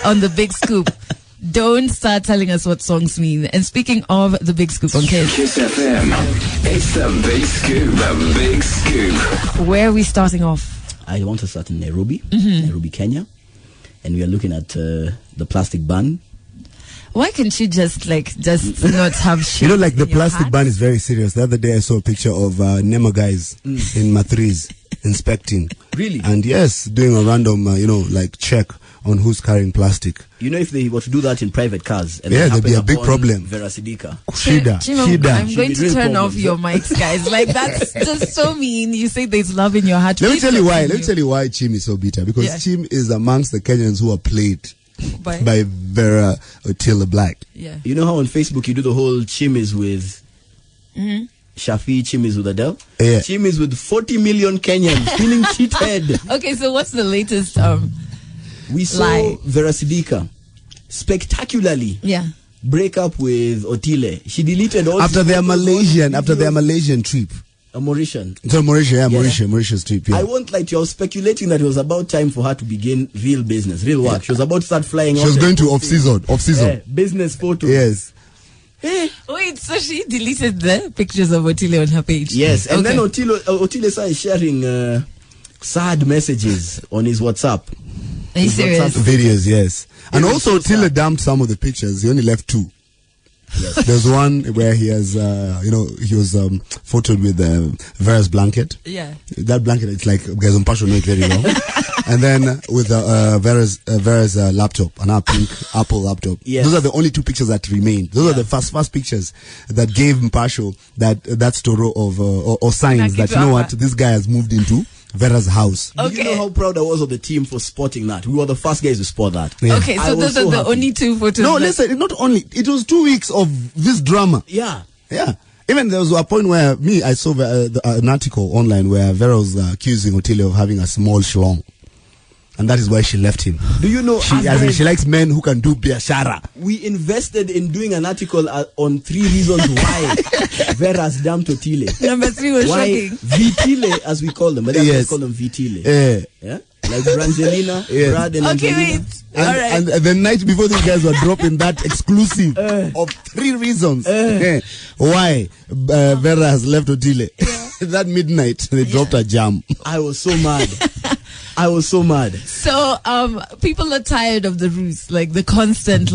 on the Big Scoop. Don't start telling us what songs mean. And speaking of the Big Scoop on Kiss FM, it's the Big Scoop, the Big Scoop. Where are we starting off? I want to start in Nairobi, Nairobi, Kenya. And we are looking at the plastic ban. Why can't you just not have shit? You know, like the in your plastic hat? ban is very serious. The other day I saw a picture of Nema guys in Matriz inspecting. Really? And yes, doing a random, check on who's carrying plastic. You know, if they were to do that in private cars, and Yeah, there'd be a big problem. Vera Sidika. Shida. I'm going to turn off your mics, guys. Like, that's just so mean. You say there's love in your heart. Let me Please tell you why. continue. Let me tell you why Chim is so bitter. Because Yeah. Chim is amongst the Kenyans who are played By- by Vera Otila Black. Yeah. You know how on Facebook you do the whole Chim is with Shafi, Chim is with Adele? Yeah. Chim is with 40 million Kenyans feeling cheated. Okay, so what's the latest? We saw Lie. Vera Sidika spectacularly break up with Otile. She deleted all After his their photos, Malaysian trip. a Mauritian. So Mauritius trip. Yeah. I won't lie to you. I was speculating that it was about time for her to begin real business, real work. She was about to start flying. She out was and going to posting, off season. business photos. Yes. Wait, so she deleted the pictures of Otile on her page? Yes, and Okay. then Otile started sharing sad messages on his WhatsApp. Are you His serious? WhatsApp. Videos, yes. And It was also, so Tila sad. dumped some of the pictures. He only left two. Yes. There's one where he has, he was photoed with Vera's blanket. Yeah. That blanket, it's like, guys on Passion know it very well. And then with Vera's laptop, an pink Apple laptop. Yes. Those are the only two pictures that remain. Those are the first pictures that gave Mpasho that story of, or signs that, you know what, this guy has moved into Vera's house. Do you know how proud I was of the team for spotting that? We were the first guys to spot that. Yeah. Okay, I so was those are so the happy. only two photos. No, that- listen, not only, it was 2 weeks of this drama. Yeah. Yeah. Even there was a point where I saw an article online where Vera was accusing Otile of having a small schlong. And that is why she left him. Do you know, She likes men who can do biashara. we invested in doing an article on 3 reasons why Vera's dumped Otile. Number 3 was Why shocking. Vitile, as we call them, but that's why we call them Vitile. Yeah? Like Brangelina, Yes. Brad and Okay, Angelina. wait. All right. And the night before these guys were dropping that exclusive of 3 reasons why Vera has left Otile. That midnight, they dropped a jam. I was so mad. I was so mad. So, people are tired of the ruse, like the constant,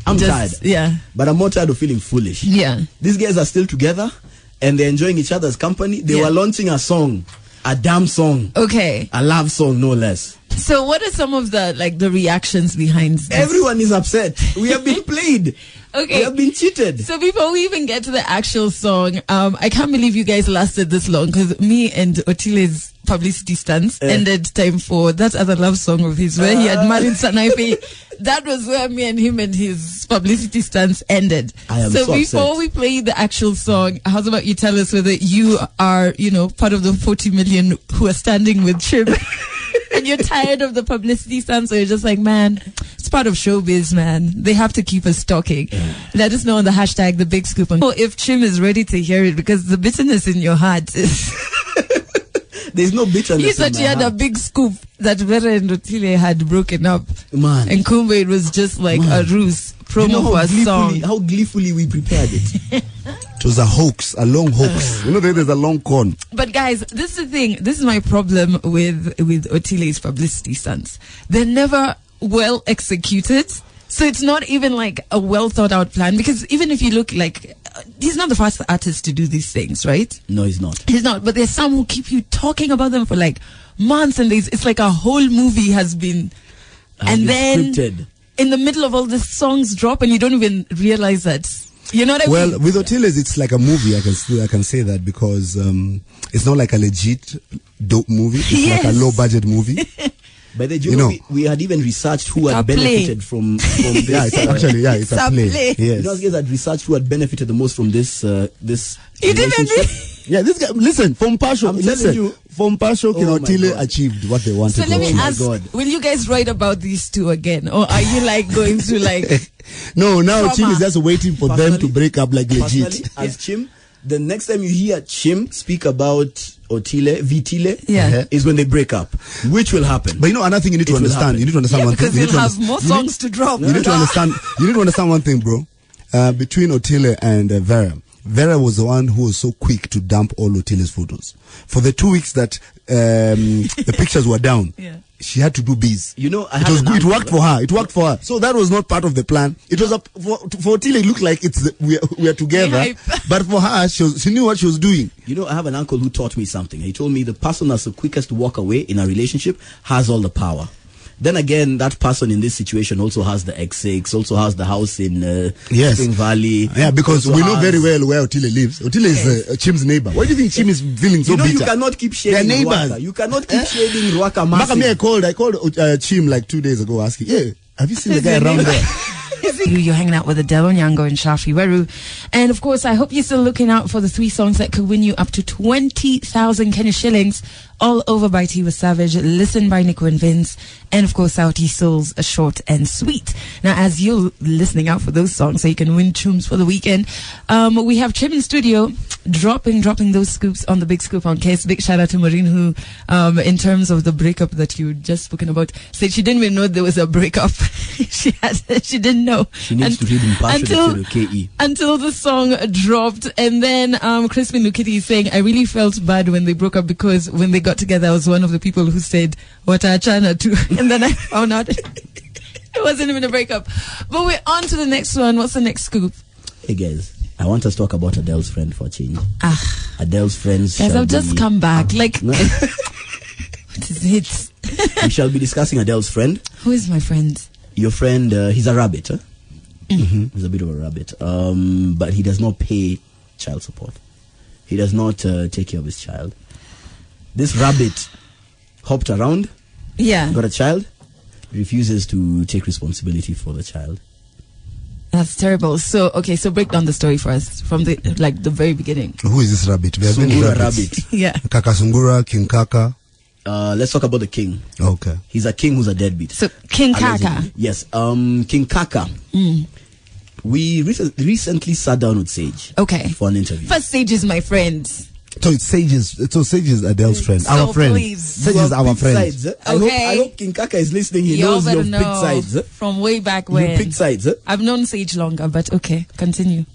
I'm tired. Yeah. But I'm more tired of feeling foolish. Yeah. These guys are still together and they're enjoying each other's company. They Yeah. were launching a song, a damn song, Okay. a love song, no less. So, what are some of the reactions behind this? Everyone is upset. We have been played. Okay. We have been cheated. So before we even get to the actual song, I can't believe you guys lasted this long because me and Otile's publicity stunts ended time for that other love song of his where he had married Sanaipe. That was where me and him and his publicity stunts ended. I am so so before upset. we play the actual song, how about you tell us whether you are, part of the 40 million who are standing with Chim and you're tired of the publicity stunts, or you're just like, man, it's part of showbiz, man. They have to keep us talking. Let us know on the hashtag The Big Scoop. And if Chim is ready to hear it, because the bitterness in your heart is... There's no bitterness. You thought in you my had a heart. big scoop that Vera and Otile had broken up. Man. And Kumbe, it was just like a ruse promo You know for a song. how gleefully we prepared it. It was a hoax, a long hoax. There's a long con. But guys, this is the thing. This is my problem with Otile's publicity stunts. They're never well executed. So it's not even like a well thought out plan, because even if you look like, he's not the first artist to do these things, right? No, he's not. He's not, but there's some who keep you talking about them for like months, and it's like a whole movie has been, and then scripted. in the middle of all the songs drop and you don't even realize that. You know what I mean? Well, with Otile's, it's like a movie. I can say that because it's not like a legit dope movie. It's like a low budget movie. By the way, we had even researched who had benefited from this. Yeah, it's a play. Yes. You know, guys had researched who had benefited the most from this this You didn't relationship. Yeah, this guy, listen, from Pasho, I'm telling you. from Pasho, Oh my Otile God. achieved what they wanted. So let me to ask, God. will you guys write about these two again? Or are you like going to like... No, now Trauma. Chim is just waiting for them to break up like legit. Personally, as Chim, the next time you hear Chim speak about Vitile, is when they break up, which will happen. But you know another thing you need to understand. You need to understand one thing. Because they'll have more songs to drop. You need to understand. You need to understand one thing, bro. Between Otile and Vera was the one who was so quick to dump all Otile's photos. For the 2 weeks that the pictures were down, she had to do biz. You know, it worked for her. It worked for her. So that was not part of the plan. It was for Otile. It looked like we are together, but for her, she knew what she was doing. You know, I have an uncle who taught me something. He told me the person that's the quickest to walk away in a relationship has all the power. Then again, that person in this situation also has the X6, also has the house in Spring Valley. Yeah, because we know very well where Otile lives. Otile is Chim's neighbor. Why do you think Chim is feeling so bitter? You cannot keep shading Ruaka. You cannot keep shading Ruaka massive. I called Chim like 2 days ago asking, have you seen the guy around there? You're hanging out with Adele Onyango and Shafi Weru. And of course, I hope you're still looking out for the 3 songs that could win you up to 20,000 Kenya shillings. All Over by Tiwa Savage, Listen by Nico and Vince, and of course Southeast Soul's A Short and Sweet. Now, as you're listening out for those songs so you can win tunes for the weekend, we have Chim in studio dropping those scoops on the Big Scoop on Case. Big shout out to Maureen, who in terms of the breakup that you just spoken about, said she didn't even know there was a breakup. she didn't know. She needs to read until the song dropped. And then Crispin Lukiti is saying, I really felt bad when they broke up, because when they got together, I was one of the people who said Watachana too, and then I found out it wasn't even a breakup. But we're on to the next one. What's the next scoop? Hey guys, I want us to talk about Adele's friend for a change. Adele's friends. Guys, I've just come back. What is it? We shall be discussing Adele's friend. Who is my friend? Your friend, he's a rabbit. Huh? Mm-hmm. He's a bit of a rabbit. But he does not pay child support. He does not take care of his child. This rabbit hopped around, got a child, refuses to take responsibility for the child. That's terrible. So break down the story for us from the very beginning. Who is this rabbit? Sungura rabbit. Yeah. Kaka Sungura, King Kaka. Let's talk about the king. Okay. He's a king who's a deadbeat. So King Kaka. Yes. King Kaka. We recently sat down with Sage. Okay. For an interview. First, Sage is my friend. So Sage is Adele's friend. Our friend. Please. Sage is our friend. Sides, I hope King Kaka is listening. He knows you've picked sides. From way back when. You picked sides. I've known Sage longer, but okay, continue.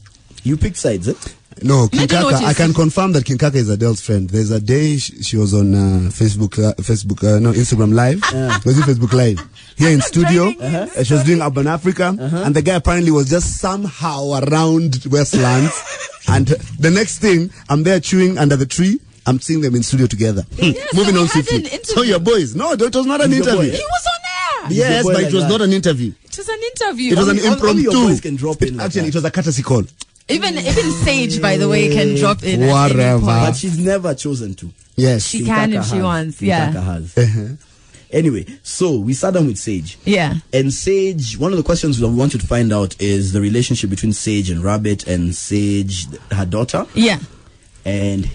You picked sides. No, King Kaka. I can confirm that King Kaka is Adele's friend. There's a day she was on Instagram Live. Was it Facebook Live? Here in studio. She was doing Urban Africa. And the guy apparently was just somehow around Westlands. And the next thing, I'm there chewing under the tree. I'm seeing them in studio together. Moving on swiftly. So your boys. No, it was not an interview. He was on air. Yes, but it was not an interview. It was an interview. It was an impromptu. Your boys can drop in Actually, it was a courtesy call. Even Sage, by the way, can drop in. Whatever. But she's never chosen to. Yes. She can if she wants. Yeah. Kaka has. Anyway, so we sat down with Sage. Yeah. And Sage, one of the questions we want you to find out is the relationship between Sage and Rabbit, and Sage, her daughter. Yeah. And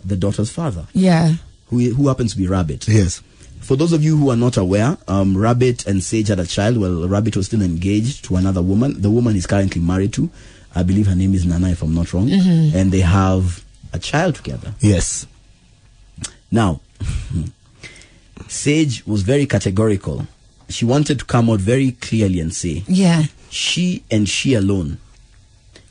the daughter's father. Yeah. Who happens to be Rabbit. Yes. For those of you who are not aware, Rabbit and Sage had a child. Well, Rabbit was still engaged to another woman. The woman he's currently married to, I believe her name is Nana, if I'm not wrong. And they have a child together. Yes. Now, Sage was very categorical. She wanted to come out very clearly and say, she and she alone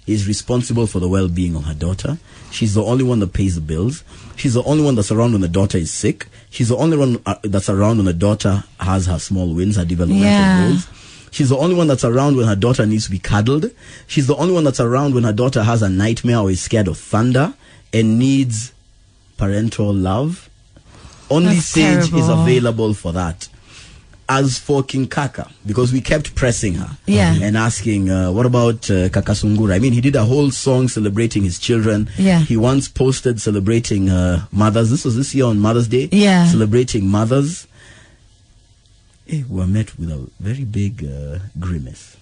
is responsible for the well-being of her daughter. She's the only one that pays the bills. She's the only one that's around when the daughter is sick. She's the only one that's around when the daughter has her small wins, her developmental goals. She's the only one that's around when her daughter needs to be cuddled. She's the only one that's around when her daughter has a nightmare or is scared of thunder and needs parental love. Only Sage is available for that. As for King Kaka, because we kept pressing her and asking, what about Kaka Sungura? I mean, he did a whole song celebrating his children. He once posted celebrating mothers. This was this year on Mother's Day. Celebrating mothers. We were met with a very big grimace.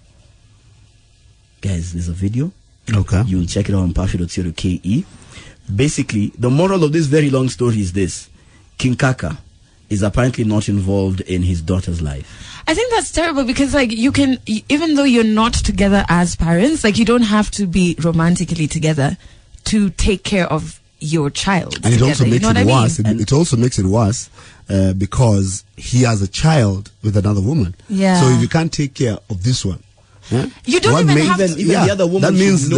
Guys, there's a video. Okay. You'll check it out on passion.co.ke. Basically, the moral of this very long story is this. King Kaka is apparently not involved in his daughter's life. I think that's terrible because, you can, even though you're not together as parents, you don't have to be romantically together to take care of your child. And it also makes it worse. I mean? It also makes it worse because he has a child with another woman. Yeah. So if you can't take care of this one, you don't even have to. Even the other woman, that means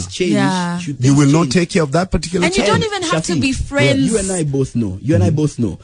change. You will not take care of that particular and child. And you don't even have to be friends. You and I both know. I both know.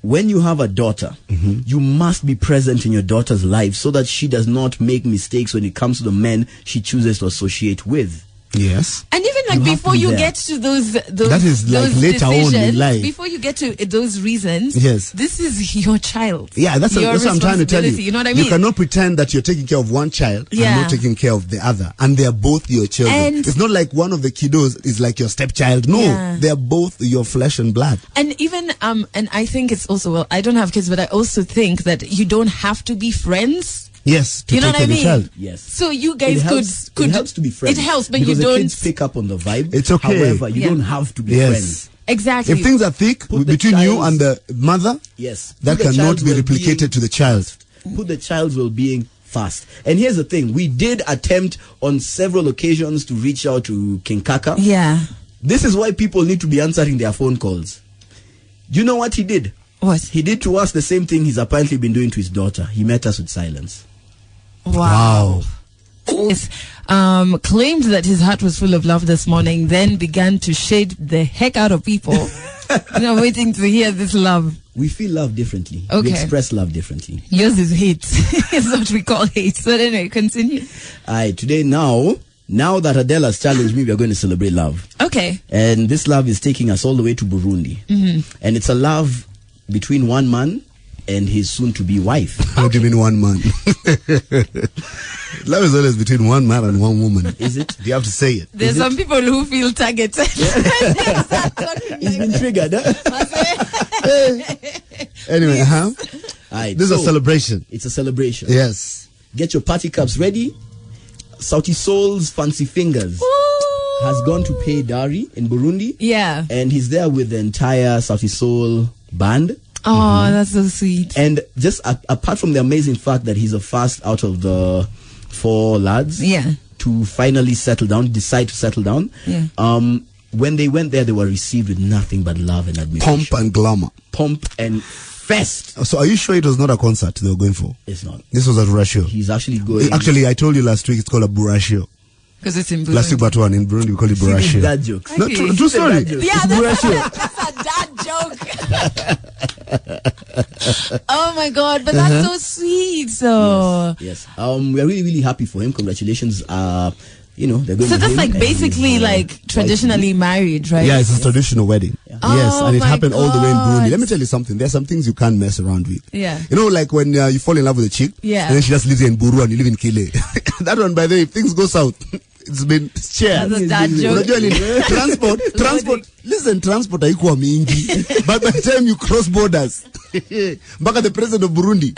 When you have a daughter, you must be present in your daughter's life so that she does not make mistakes when it comes to the men she chooses to associate with. Yes. And even like before you get to those that is like later on in life. Before you get to those reasons, yes, this is your child. Yeah, that's what I'm trying to tell you. You know what I mean? You cannot pretend that you're taking care of one child and not taking care of the other, and they are both your children. And it's not like one of the kiddos is like your stepchild. No, they are both your flesh and blood. And even and I think it's also, well, I don't have kids, but I also think that you don't have to be friends. Yes, you know what I mean? Child. Yes. So you guys could it helps to be friends. It helps, but because you don't. The kids pick up on the vibe. It's okay. However, you don't have to be friends. Exactly. If things are thick between you and the mother, that cannot be replicated to the child. Put the child's well-being first. And here's the thing: we did attempt on several occasions to reach out to King Kaka. Yeah. This is why people need to be answering their phone calls. Do you know what he did? What? He did to us the same thing he's apparently been doing to his daughter. He met us with silence. Wow. Yes. Claimed that his heart was full of love this morning, then began to shade the heck out of people. Waiting to hear this love. We feel love differently. Okay. We express love differently. Yours is hate. It's what we call hate. But anyway, continue. Today now that Adele has challenged me, we are going to celebrate love. Okay. And this love is taking us all the way to Burundi. And it's a love between one man and his soon-to-be wife. What do you mean one man? Love is always between one man and one woman. Is it? Do you have to say it? There's some people who feel targeted. He's been triggered. Anyway, this is a celebration. It's a celebration. Yes. Get your party cups ready. Sauti Soul's Fancy Fingers has gone to pay Dari in Burundi. Yeah. And he's there with the entire Sauti Soul band. Oh, that's so sweet. And just apart from the amazing fact that he's the first out of the 4 lads to finally decide to settle down. Yeah. When they went there, they were received with nothing but love and admiration. Pomp and glamour. Pomp and fest. So are you sure it was not a concert they were going for? It's not. This was a Burashio. He's actually going. Actually, I told you last week it's called a Burashio. Because it's in Burundi. Last week, but one in Burundi we call it Burashio. Dad jokes. No, true story. Yeah, that's a dad joke. Oh my God, but that's so sweet. So yes. We are really, really happy for him. Congratulations. They're going. So that's like basically like traditionally married, right? Yeah, it's a traditional wedding. Yeah. Yes, and it happened all the way in Burundi. Let me tell you something. There's some things you can't mess around with. Yeah. You know, like when you fall in love with a chick, and then she just lives in Buru and you live in Kile. That one, by the way, if things go south, it's been shared. That's a dad joke. Transport. Listen, transport haikuwa mingi. But by the time you cross borders, back at the president of Burundi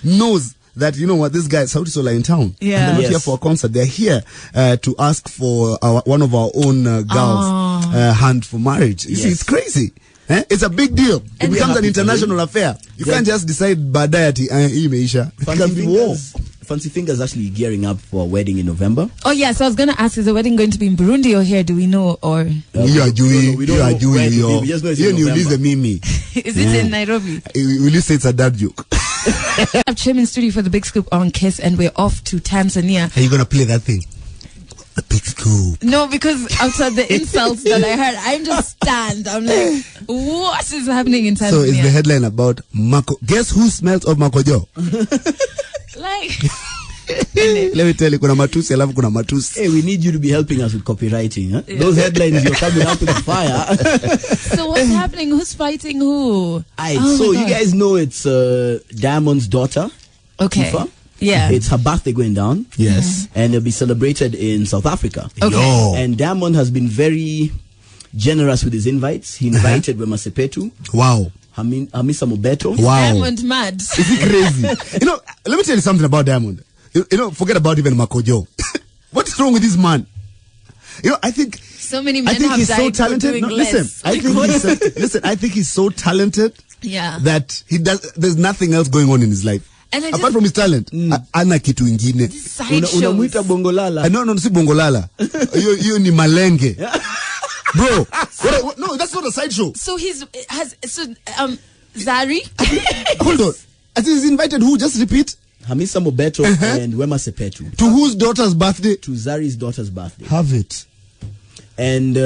knows that, you know what, this guy is Sauti Soul in town. Yeah. And they're not here for a concert. They're here to ask for one of our own girls' hand for marriage. You see, it's crazy. It's a big deal. It becomes an international affair. You can't just decide badayati imeisha. It can be war. Fancy Fingers actually gearing up for a wedding in November. Oh yeah, so I was going to ask, is the wedding going to be in Burundi or here? Do we know? Or you are doing. We just know it's in November. Mimi. Is it in Nairobi? Will you say it's a dad joke? I'm Chairman Studio for the Big Scoop on Kiss, and we're off to Tanzania. Are you gonna play that thing? The Big Scoop. No, because after the insults that I heard, I'm just stunned. I'm like, what is happening in Tanzania? So it's the headline about Mako. Guess who smells of Makojo? Like, let me tell you, kuna matusi, alafu kuna matusi. Hey, we need you to be helping us with copywriting. Huh? Yeah. Those headlines, you're coming out with fire. So what's happening? Who's fighting who? So you guys know it's Diamond's daughter. Okay. Tifa. Yeah. It's her birthday going down. Yes. And it'll be celebrated in South Africa. Okay. Yo. And Diamond has been very generous with his invites. He invited Wema Sepetu. Wow. Hamisa Mobeto. Wow. Diamond mad. Is he crazy? You know, let me tell you something about Diamond. You know, forget about even Makojo. What's wrong with this man? You know, I think so many men have he's died so talented. No, listen, I think he's so talented. Yeah. That there's nothing else going on in his life. And apart from his talent, ana kitu ingine. Unamuita bongolala. No, si bongolala. You ni malenge. Bro, no, that's not a sideshow. So Zari. Hold on. I think he's invited who? Just repeat. Hamisa Mobeto and Wema Sepetu. To whose daughter's birthday? To Zari's daughter's birthday. Have it. And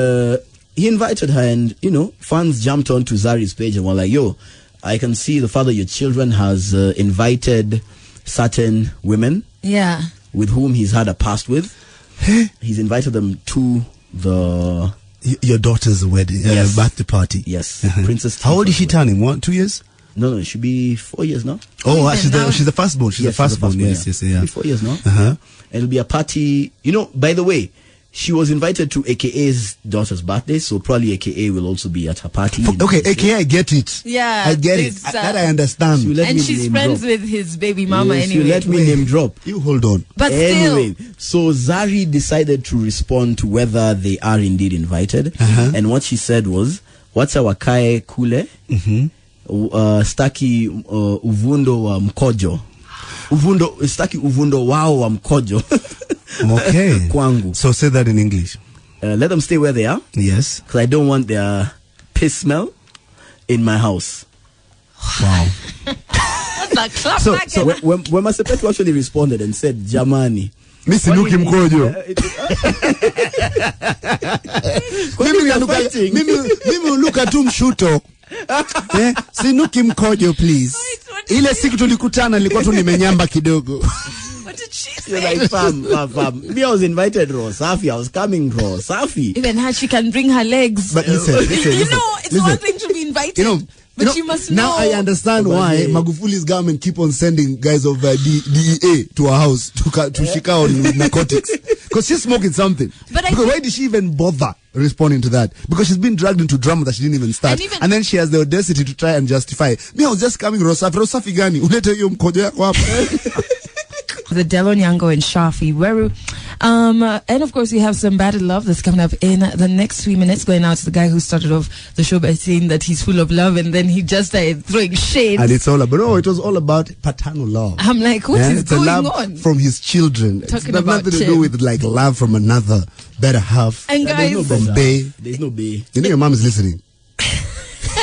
he invited her, and fans jumped onto Zari's page and were like, yo, I can see the father of your children has invited certain women with whom he's had a past with. He's invited them to your daughter's wedding, birthday party. Yes. Princess. How old is she turning? 1, 2 years? No, it should be 4 years now. Oh, she's the firstborn. She's the firstborn. Yes. It'll be 4 years now. And it'll be a party. By the way, she was invited to AKA's daughter's birthday, so probably AKA will also be at her party. Okay, AKA, I get it. Yeah, I get it. That I understand. And she's friends with his baby mama anyway. You let me name drop. You hold on. But anyway, so Zari decided to respond to whether they are indeed invited, and what she said was, "What's our kae kule? Staki uvundo wa mkojo. Staki uvundo wao wa mkojo." Okay. Kwangu. So say that in English. Let them stay where they are. Yes. Because I don't want their piss smell in my house. Wow. So when Masepetu actually responded and said, "Jamani, Misi nuki mkojo." Mimi uluka tu mshuto. Sinuki mkojo, please. Ile siku tulikutana nilikuwa tu nimenyamba kidogo. What did she say? You're like, fam. Me, I was invited raw Safi. I was coming raw Safi. Even her, she can bring her legs. But listen. It's one thing to be invited. But you must know. Now I understand why Magufuli's government keep on sending guys of DEA to her house to shika on narcotics. Because she's smoking something. Why did she even bother responding to that? Because she's been dragged into drama that she didn't even start. And then she has the audacity to try and justify. Me, I was just coming Rosafi gani. Ulete hiyo mkojo yako hapa. The Delon Yango and Shafi. And of course, we have some Bad Love that's coming up in the next 3 minutes. Going out to the guy who started off the show by saying that he's full of love, and then he just started throwing shade. And it was all about paternal love. I'm like, what is going love on? From his children. Talking it's about nothing to do with like love from another better half. And guys, there's no bay. Your mom is listening.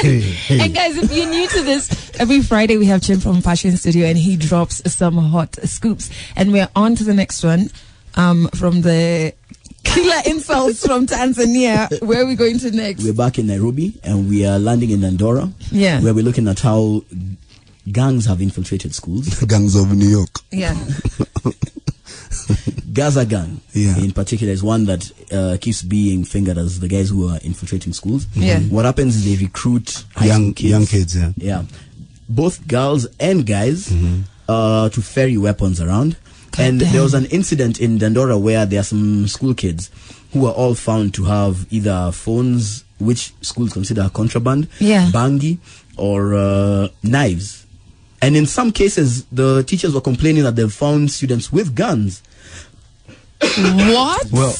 And guys, if you're new to this, every Friday we have Chin from Fashion Studio, and he drops some hot scoops. And we're on to the next one, from the killer insults from Tanzania. Where are we going to next? We're back in Nairobi, and we are landing in Dandora. Yeah. Where we're looking at how gangs have infiltrated schools. Gangs of New York. Yeah. Gaza gang, in particular, is one that keeps being fingered as the guys who are infiltrating schools. Yeah. What happens is they recruit young kids. Yeah. Both girls and guys to ferry weapons around. There was an incident in Dandora where there are some school kids who are all found to have either phones, which schools consider contraband, bangi, or knives. And in some cases, the teachers were complaining that they've found students with guns. What? Well,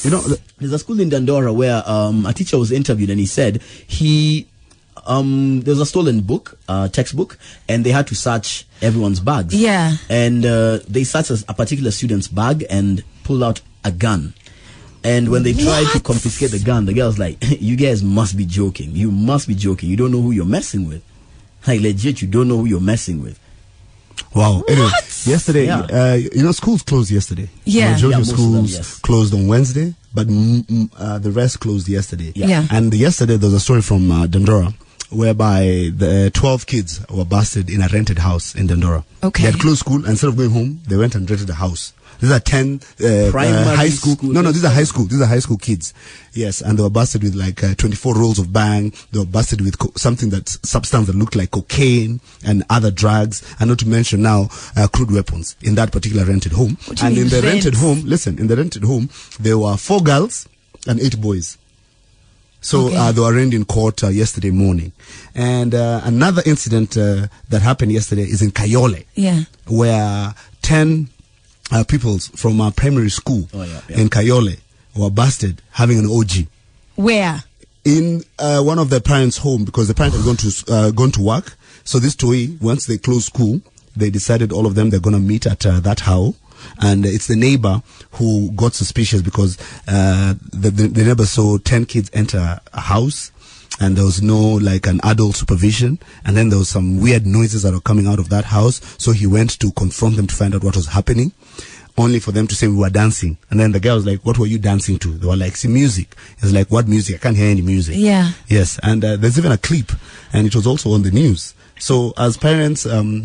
there's a school in Dandora where a teacher was interviewed, and he said there was a stolen book, textbook, and they had to search everyone's bags. Yeah. And they searched a particular student's bag and pulled out a gun. And when they tried to confiscate the gun, the girl was like, "You guys must be joking. You must be joking. You don't know who you're messing with. Like, legit, you don't know who you're messing with." Wow. Anyway, yesterday, schools closed yesterday. Yeah. Majority of schools closed on Wednesday, but the rest closed yesterday. Yeah. And yesterday there was a story from Dandora whereby the 12 kids were busted in a rented house in Dandora. Okay. They had closed school, and instead of going home, they went and rented a house. These are 10 high school. No, these are high school. These are high school kids. Yes, and they were busted with like 24 rolls of bang. They were busted with substance that looked like cocaine and other drugs, and not to mention now crude weapons in that particular rented home. And in the rented home, there were 4 girls and 8 boys. So they were arraigned in court yesterday morning. And another incident that happened yesterday is in Kayole, where 10 pupils from our primary school in Kayole were busted having an OG. Where? In one of their parents' home, because the parents had gone to work. So this toy, once they closed school, they decided all of them they're going to meet at that house. and it's the neighbor who got suspicious because the neighbor saw 10 kids enter a house, and there was no like an adult supervision, and then there was some weird noises that were coming out of that house. So he went to confront them to find out what was happening, only for them to say we were dancing. And then the guy was like, what were you dancing to? They were like, see, music. He was like, what music? I can't hear any music. Yeah. Yes. And there's even a clip, and it was also on the news. So as parents at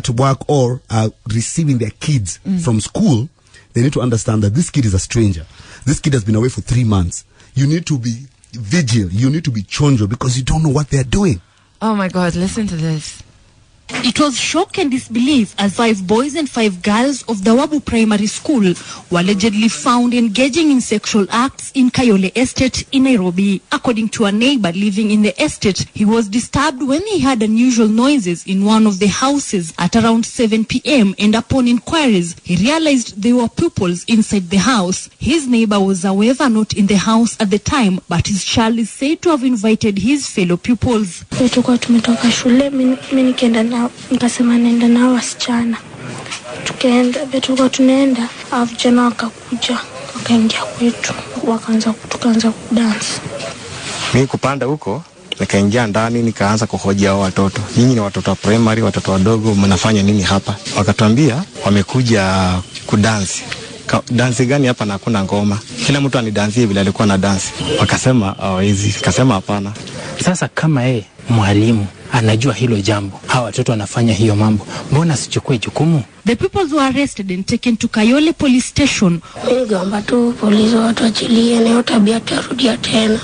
work or receiving their kids from school, they need to understand that this kid is a stranger. This kid has been away for 3 months. You need to be vigilant. You need to be chonjo, because you don't know what they're doing. Oh my God, listen to this. It was shock and disbelief as 5 boys and 5 girls of the Wabu Primary School were allegedly found engaging in sexual acts in Kayole Estate in Nairobi. According to a neighbor living in the estate, he was disturbed when he heard unusual noises in one of the houses at around 7 p.m. and upon inquiries, he realized there were pupils inside the house. His neighbor was however not in the house at the time, but his child is said to have invited his fellow pupils. Nikasema nenda na wasichana, tulikuwa tunaenda, vijana wakakuja wakaingia kwetu, tukaanza kudance. Mimi kupanda huko nikaingia ndani, nikaanza kuhoja hao watoto, nyinyi ni watoto wa primary, watoto wadogo, mnafanya nini hapa? Wakatuambia wamekuja kudansi. Dansi gani hapa na hakuna ngoma? Kila mtu anidansie vile alikuwa na dansi. Wakasema hawezi. Nikasema hapana. Sasa kama mwalimu anajua hilo jambo, hawa watoto wanafanya hiyo mambo, mbona sichukue jukumu? The pupils were arrested and taken to Kayole police station. Ningeomba tu polisi watu achilie, na tabia tarudia tena.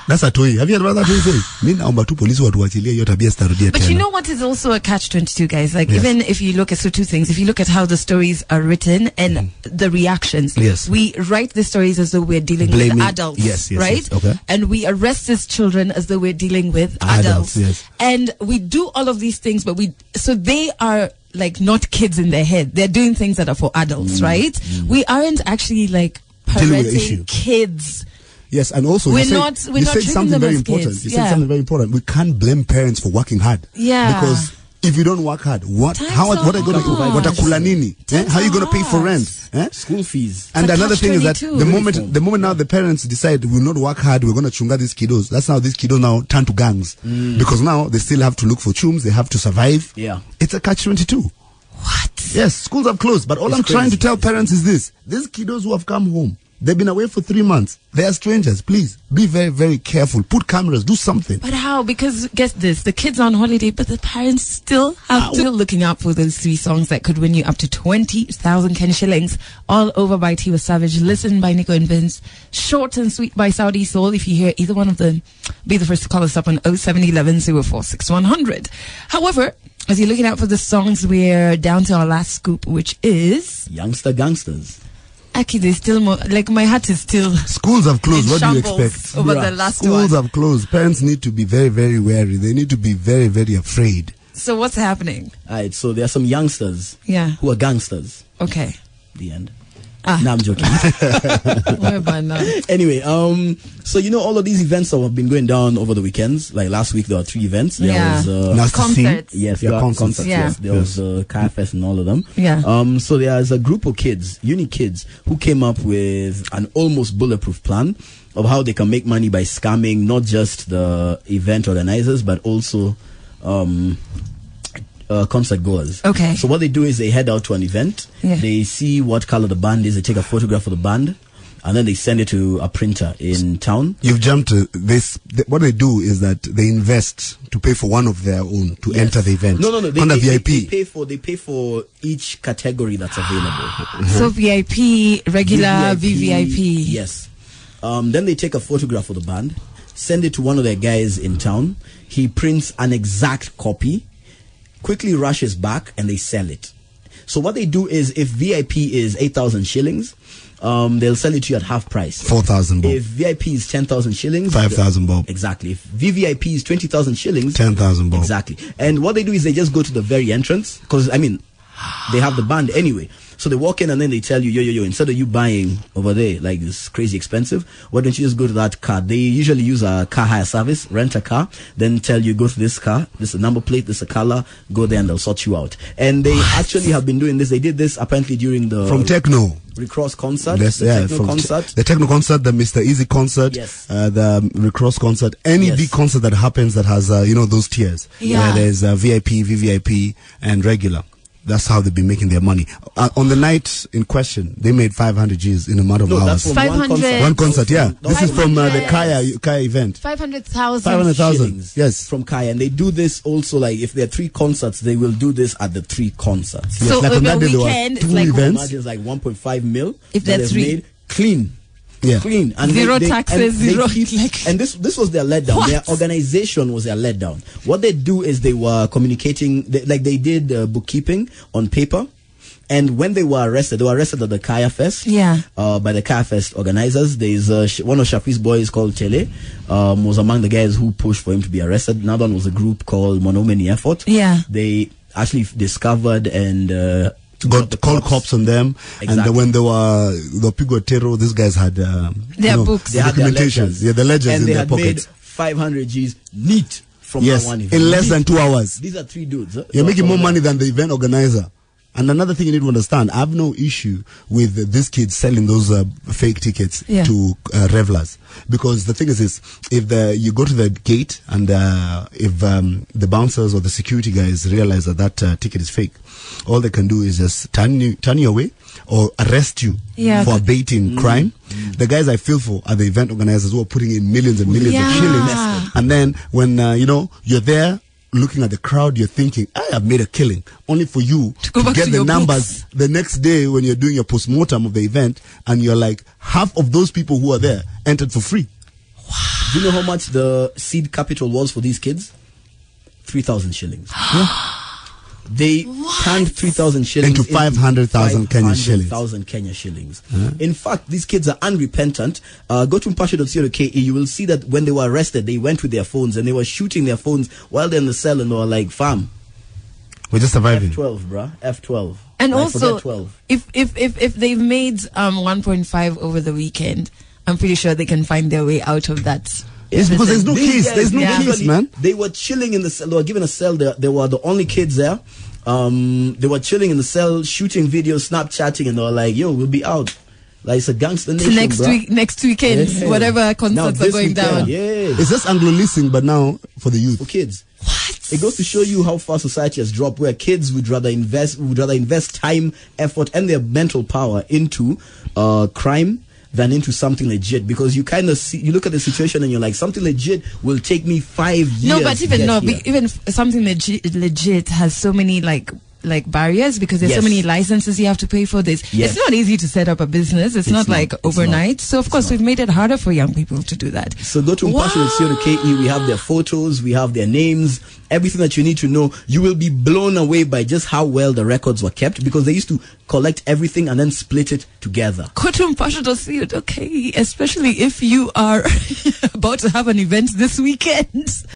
That's a toy. Have you heard about that toy? Mimi naomba tu polisi watu achilie hiyo tabia starudia tena. But you know what is also a catch-22, guys? Like, yes. Even if you look at two things, if you look at how the stories are written and the reactions, yes. We write the stories as though we're dealing with adults, yes, right? Yes, okay. And we arrest these children as though we're dealing with adults. Yes. And we do all of these things, but so they are like not kids in their head. They're doing things that are for adults, right? We aren't actually like parenting kids. Yes, and also we're you not said something very important. Kids. You said something very important. We can't blame parents for working hard. Yeah. Because if you don't work hard, what are you going to do? Watakula nini? How are you going to pay for rent? School fees. And another thing is that the moment now the parents decide we will not work hard, we're going to chunga these kiddos. That's how these kiddos now turn to gangs. Because now they still have to look for chums. They have to survive. Yeah. It's a catch-22. What? Yes, schools have closed. But all I'm trying to tell parents is this. These kiddos who have come home, they've been away for 3 months. They are strangers. Please be very, very careful. Put cameras. Do something. But how? Because guess this: the kids are on holiday, but the parents still have to looking out for those 3 songs that could win you up to 20,000 Kenya shillings. All Over by Tiwa Savage, Listen by Nico and Vince, Short and Sweet by Saudi Soul. If you hear either one of them, be the first to call us up on 0711 046 100. However, as you're looking out for the songs, we're down to our last scoop, which is Youngster Gangsters. Actually, there's still more. Like, my heart is still. Schools have closed. What do you expect? Over the last Schools one. have closed. Parents need to be very, very wary. They need to be very, very afraid. So what's happening? Alright, so there are some youngsters who are gangsters. Okay. The end. No, I'm joking. Where about now? Anyway, so you know all of these events that have been going down over the weekends. Like last week, there were 3 events. There was concerts. Yes, concerts. Yeah. Yes, there was Kaya Fest and all of them. Yeah. So there's a group of kids, uni kids, who came up with an almost bulletproof plan of how they can make money by scamming not just the event organizers but also concert goers. Okay. So what they do is they head out to an event. Yeah. They see what color the band is. They take a photograph of the band, and then they send it to a printer in town. You've jumped to this. What they do is that they invest to pay for one of their own to enter the event. No. VIP. They pay for each category that's available. So VIP, regular, VVIP. Yes. Then they take a photograph of the band, send it to one of their guys in town. He prints an exact copy, quickly rushes back, and they sell it. So what they do is, if VIP is 8,000 shillings, they'll sell it to you at half price. 4,000 bob. If VIP is 10,000 shillings, 5,000 bob. Exactly. If VVIP is 20,000 shillings, 10,000 bob. Exactly. And what they do is they just go to the very entrance, because I mean, they have the band anyway. So they walk in and then they tell you, yo, instead of you buying over there, like this crazy expensive, why don't you just go to that car? They usually use a car hire service, rent a car, then tell you, go to this car, this is a number plate, this is a color, go there and they'll sort you out. And they actually have been doing this. They did this apparently during the... From Techno. Recross concert, Yes, the Techno concert, the Mr. Easy concert, the Recross concert, any big concert that happens that has, those tiers. Where there's VIP, VVIP, and regular. That's how they've been making their money. On the night in question, they made 500 G's in a matter of hours. That's 500. One concert, yeah. This is from the Kaya event. 500,000. 500,000, yes. From Kaya. And they do this also, like, if there are 3 concerts, they will do this at the 3 concerts. So yes, like on that day, there were 2 events. Imagine it's like 1.5 mil. If that's 3. Made clean. Yeah. Clean. And zero taxes, zero. And this was their letdown. What? Their organization was their letdown. What they do is they were communicating, they did bookkeeping on paper. And when they were arrested at the Kaya Fest. Yeah. By the Kaya Fest organizers. There's one of Shafi's boys called Chele, was among the guys who pushed for him to be arrested. Another one was a group called Monomeni Effort. Yeah. They actually discovered and called cops on them. Exactly. And when they were the Pigotero, these guys had their books. They had documentations. The ledgers and in their pockets. Made 500 G's neat from that one event. In less than 2 hours. These are 3 dudes. You're making more money than the event organizer. And another thing you need to understand, I have no issue with these kids selling those fake tickets to revelers. Because the thing is if you go to the gate and if the bouncers or the security guys realize that ticket is fake, all they can do is just turn you away or arrest you for abating crime. The guys I feel for are the event organizers who are putting in millions and millions of shillings. And then when, you're there, looking at the crowd, you're thinking, I have made a killing, only for you to get the numbers the next day when you're doing your postmortem of the event, and you're like, half of those people who are there entered for free. Wow. Do you know how much the seed capital was for these kids? 3,000 shillings. They turned 3,000 shillings into 500,000 Kenya shillings. 500,000 Kenya shillings. In fact, these kids are unrepentant. Go to mpasho.co.ke. You will see that when they were arrested, they went with their phones and they were shooting their phones while they're in the cell, and they were like, fam, we're just surviving. F12, bruh. F12. And like, also, if they've made 1.5 over the weekend, I'm pretty sure they can find their way out of that. Yes, because there's no case. There's no case, man. They were chilling in the cell. They were given a cell. They were the only kids there. They were chilling in the cell, shooting videos, Snapchatting, and they were like, yo, we'll be out. Like, it's a gangster nation, next weekend, whatever concerts are going down. It's just Anglo-listening, but now for the youth. For kids. What? It goes to show you how far society has dropped, where kids would rather invest time, effort, and their mental power into crime than into something legit, because you kind of you look at the situation and you're like, something legit will take me 5 years. No, but even something legit has so many like barriers, because there's so many licenses you have to pay for this. It's not easy to set up a business. It's not like overnight. So of course we've made it harder for young people to do that. So go to mpasho.co.ke. We have their photos, we have their names, everything that you need to know. You will be blown away by just how well the records were kept, because they used to collect everything and then split it together. Go to mpasho.co.ke, especially if you are about to have an event this weekend.